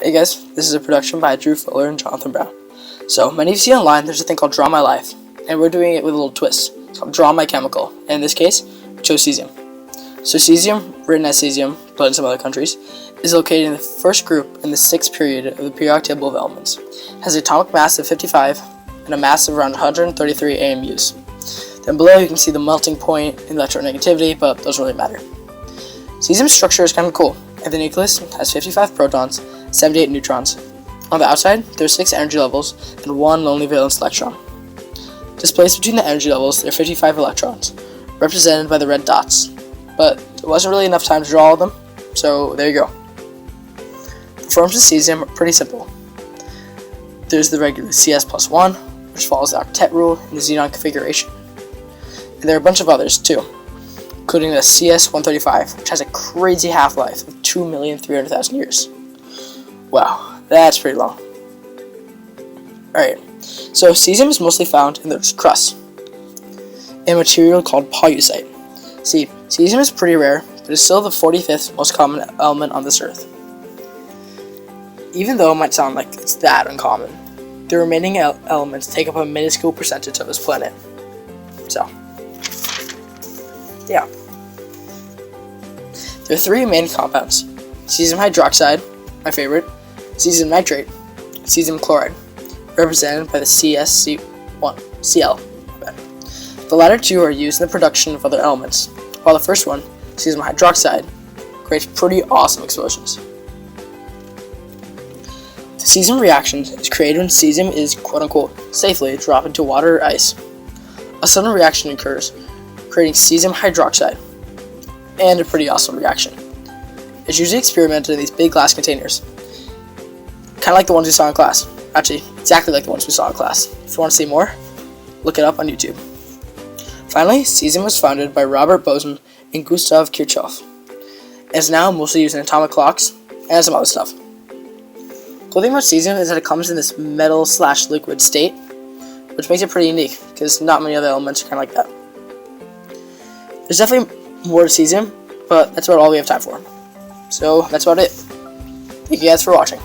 Hey guys, this is a production by Drew Fuller and Jonathan Brown. So, many of you see online there's a thing called Draw My Life, and we're doing it with a little twist. It's called Draw My Chemical, and in this case, we chose cesium. So cesium, written as cesium, but in some other countries, is located in the first group in the 6th period of the periodic table of elements. It has an atomic mass of 55 and a mass of around 133 AMUs. Then below you can see the melting point and electronegativity, but those don't really matter. Cesium's structure is kind of cool. At the nucleus, it has 55 protons, 78 neutrons. On the outside, there are 6 energy levels and 1 lonely valence electron. Displaced between the energy levels, there are 55 electrons, represented by the red dots. But there wasn't really enough time to draw all of them, so there you go. The forms of cesium are pretty simple. There's the regular Cs plus 1, which follows the octet rule in the xenon configuration. And there are a bunch of others too, including the CS-135, which has a crazy half-life of 2,300,000 years. Wow, that's pretty long. Alright, so cesium is mostly found in the Earth's crust, a material called pollucite. See, cesium is pretty rare, but it's still the 45th most common element on this Earth. Even though it might sound like it's that uncommon, the remaining elements take up a minuscule percentage of this planet. So, yeah. There are 3 main compounds: cesium hydroxide, my favorite, cesium nitrate, and cesium chloride, represented by the Cl. The latter 2 are used in the production of other elements, while the first one, cesium hydroxide, creates pretty awesome explosions. The cesium reaction is created when cesium is quote-unquote safely dropped into water or ice. A sudden reaction occurs, creating cesium hydroxide, and a pretty awesome reaction. It's usually experimented in these big glass containers, kind of like the ones we saw in class. Actually, exactly like the ones we saw in class. If you want to see more, look it up on YouTube. Finally, cesium was founded by Robert Boson and Gustav Kirchhoff, and is now mostly used in atomic clocks and some other stuff. Cool thing about cesium is that it comes in this metal/liquid state, which makes it pretty unique, because not many other elements are kind of like that. There's definitely more to cesium, but that's about all we have time for. So that's about it. Thank you guys for watching.